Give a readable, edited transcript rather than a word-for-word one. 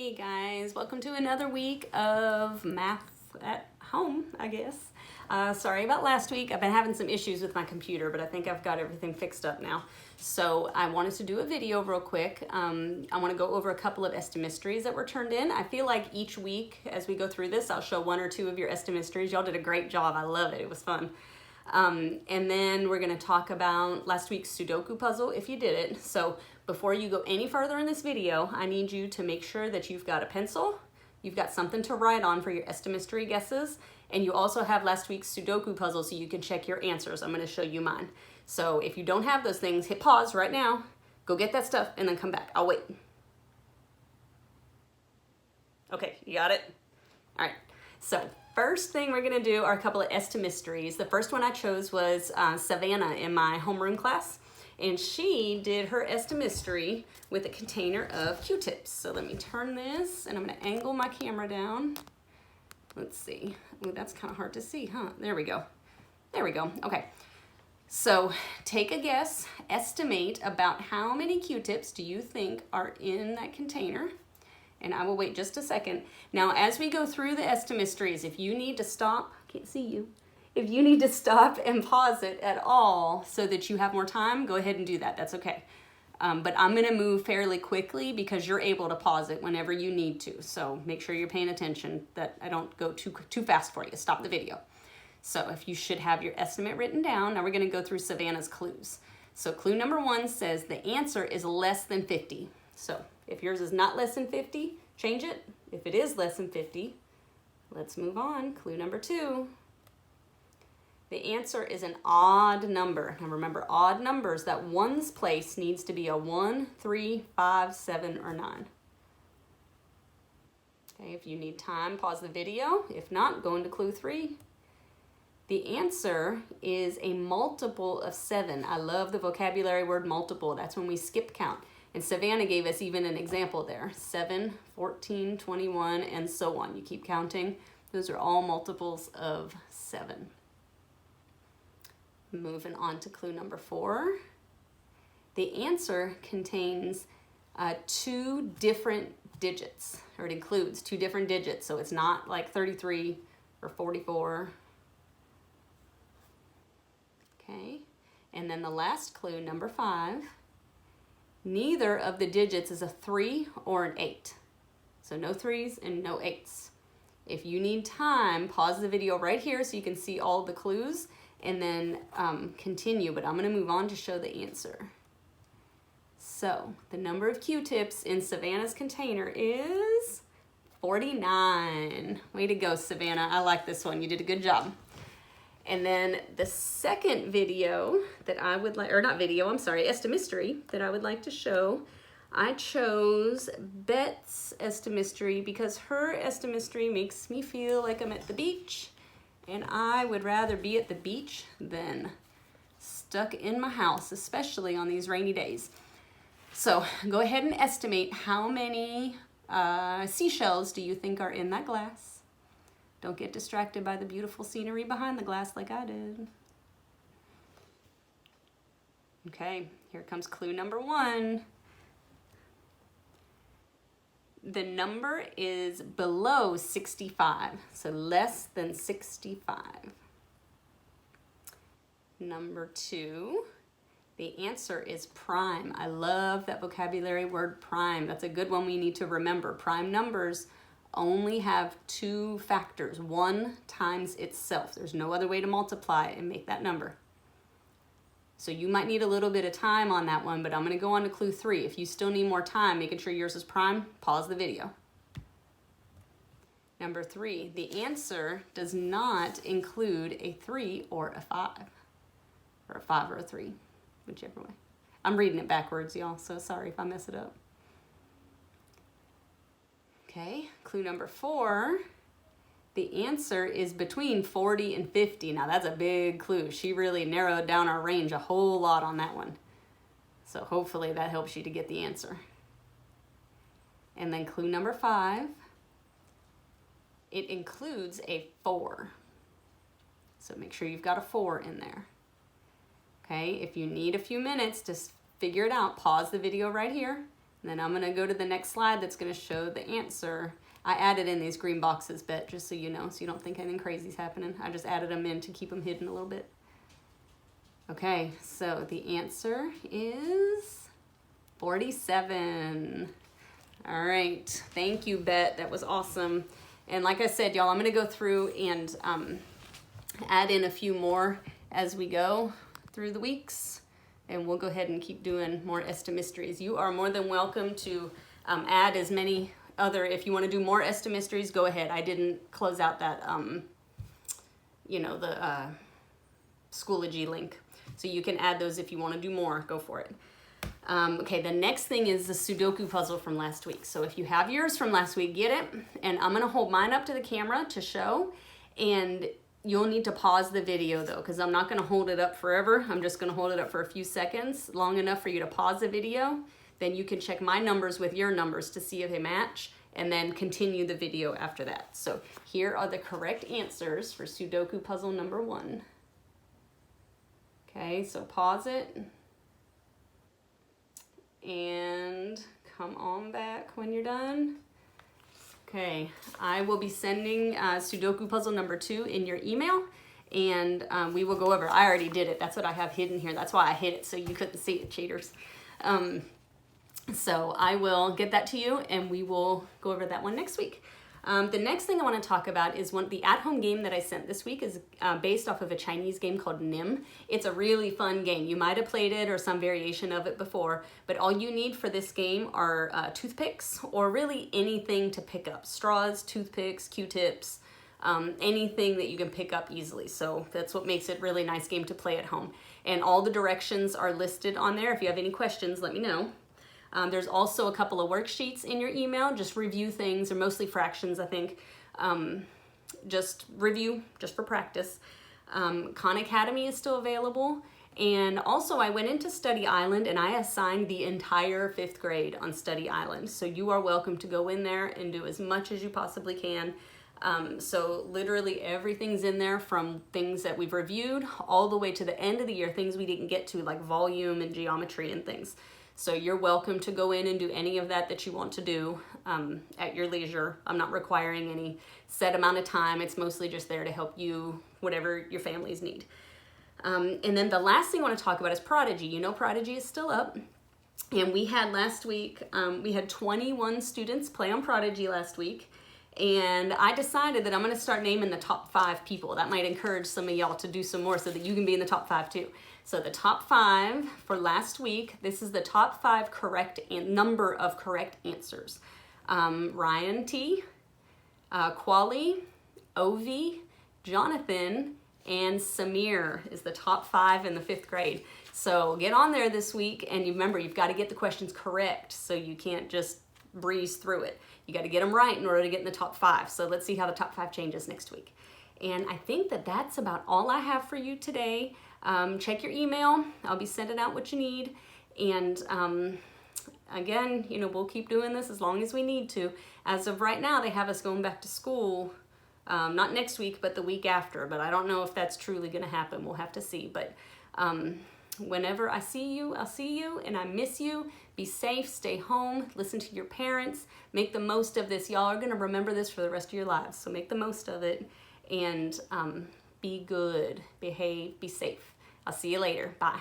Hey guys, welcome to another week of math at home, I guess. Sorry about last week. I've been having some issues with my computer, but I think I've got everything fixed up now. So I wanted to do a video real quick. I want to go over a couple of EstiMysteries that were turned in. I feel like each week as we go through this, I'll show one or two of your EstiMysteries. Y'all did a great job. I love it. It was fun. And then we're going to talk about last week's Sudoku puzzle if you did it. So before you go any further in this video, I need you to make sure that you've got a pencil, you've got something to write on for your EstiMystery guesses, and you also have last week's Sudoku puzzle so you can check your answers. I'm going to show you mine. So if you don't have those things, hit pause right now, go get that stuff, and then come back. I'll wait. Okay, you got it? All right, so first thing we're gonna do are a couple of EstiMysteries. The first one I chose was Savannah in my homeroom class, and she did her EstiMystery with a container of Q-tips. So let me turn this, and I'm gonna angle my camera down. Let's see. Ooh, that's kind of hard to see, huh? There we go. There we go. Okay. So take a guess, estimate about how many Q-tips do you think are in that container? And I will wait just a second. Now, as we go through the EstiMysteries, if you need to stop, I can't see you. If you need to stop and pause it at all so that you have more time, go ahead and do that. That's okay. But I'm gonna move fairly quickly because you're able to pause it whenever you need to. So make sure you're paying attention that I don't go too fast for you. Stop the video. So if you should have your estimate written down, now we're gonna go through Savannah's clues. So clue number 1 says the answer is less than 50. So if yours is not less than 50, change it. If it is less than 50, let's move on. Clue number 2. The answer is an odd number. Now remember, odd numbers, that ones place needs to be a 1, 3, 5, 7, or 9. Okay, if you need time, pause the video. If not, go into clue 3. The answer is a multiple of 7. I love the vocabulary word multiple. That's when we skip count. And Savannah gave us even an example there. 7, 14, 21, and so on. You keep counting. Those are all multiples of 7. Moving on to clue number 4. The answer contains 2 different digits, or it includes 2 different digits. So it's not like 33 or 44. Okay. And then the last clue, number 5. Neither of the digits is a 3 or an 8. So no 3s and no 8s. If you need time, pause the video right here so you can see all the clues and then continue. But I'm going to move on to show the answer. So the number of Q-tips in Savannah's container is 49. Way to go, Savannah. I like this one. You did a good job. And then the second video that I would like, or not video, I'm sorry, EstiMystery that I would like to show, I chose Bet's EstiMystery because her EstiMystery makes me feel like I'm at the beach, and I would rather be at the beach than stuck in my house, especially on these rainy days. So go ahead and estimate how many seashells do you think are in that glass. Don't get distracted by the beautiful scenery behind the glass like I did. Okay, here comes clue number 1. The number is below 65, so less than 65. Number 2, the answer is prime. I love that vocabulary word prime. That's a good one we need to remember. Prime numbers only have 2 factors, 1 times itself. There's no other way to multiply and make that number. So you might need a little bit of time on that one, but I'm going to go on to clue 3. If you still need more time, making sure yours is prime, pause the video. Number 3, the answer does not include a 3 or a 5, or a 5 or a 3, whichever way. I'm reading it backwards, y'all, so sorry if I mess it up. Okay, clue number 4, the answer is between 40 and 50. Now that's a big clue. She really narrowed down our range a whole lot on that one. So hopefully that helps you to get the answer. And then clue number 5, it includes a 4. So make sure you've got a 4 in there. Okay, if you need a few minutes to figure it out, pause the video right here. And then I'm gonna go to the next slide that's gonna show the answer. I added in these green boxes, Bet, just so you know, so you don't think anything crazy's happening. I just added them in to keep them hidden a little bit. Okay, so the answer is 47. All right, thank you, Bet, that was awesome. And like I said, y'all, I'm gonna go through and add in a few more as we go through the weeks, and we'll go ahead and keep doing more EstiMysteries. You are more than welcome to add as many other, if you want to do more EstiMysteries, go ahead. I didn't close out that, you know, the Schoology link. So you can add those if you want to do more, go for it. Okay, the next thing is the Sudoku puzzle from last week. So if you have yours from last week, get it. And I'm going to hold mine up to the camera to show. And you'll need to pause the video though, because I'm not going to hold it up forever. I'm just going to hold it up for a few seconds, long enough for you to pause the video. Then you can check my numbers with your numbers to see if they match, and then continue the video after that. So here are the correct answers for Sudoku puzzle number 1. Okay, so pause it. And come on back when you're done. Okay, I will be sending Sudoku puzzle number 2 in your email, and we will go over. I already did it. That's what I have hidden here. That's why I hid it so you couldn't see it, cheaters. So I will get that to you, and we will go over that one next week. The next thing I want to talk about is the at-home game that I sent this week is based off of a Chinese game called Nim. It's a really fun game. You might have played it or some variation of it before, but all you need for this game are toothpicks, or really anything to pick up. Straws, toothpicks, Q-tips, anything that you can pick up easily. So that's what makes it a really nice game to play at home. And all the directions are listed on there. If you have any questions, let me know. There's also a couple of worksheets in your email, just review things, or mostly fractions, I think. Just review, just for practice. Khan Academy is still available. And also I went into Study Island and I assigned the entire 5th grade on Study Island. So you are welcome to go in there and do as much as you possibly can. So literally everything's in there, from things that we've reviewed all the way to the end of the year, things we didn't get to, like volume and geometry and things. So you're welcome to go in and do any of that you want to do at your leisure. I'm not requiring any set amount of time. It's mostly just there to help you, whatever your families need. And then the last thing I want to talk about is Prodigy. You know Prodigy is still up. And we had last week, we had 21 students play on Prodigy last week. And I decided that I'm going to start naming the top 5 people. That might encourage some of y'all to do some more so that you can be in the top 5 too. So the top 5 for last week, this is the top 5 number of correct answers. Ryan T, Quali, Ovi, Jonathan, and Samir is the top 5 in the 5th grade. So get on there this week, and remember, you've got to get the questions correct, so you can't just breeze through it. You got to get them right in order to get in the top 5. So let's see how the top 5 changes next week. And I think that that's about all I have for you today. Check your email. I'll be sending out what you need. And again, you know, we'll keep doing this as long as we need to. As of right now, they have us going back to school, not next week, but the week after. But I don't know if that's truly going to happen. We'll have to see. But whenever I see you, I'll see you, and I miss you. Be safe, stay home, listen to your parents, make the most of this. Y'all are going to remember this for the rest of your lives, so make the most of it, and be good, behave, be safe. I'll see you later. Bye.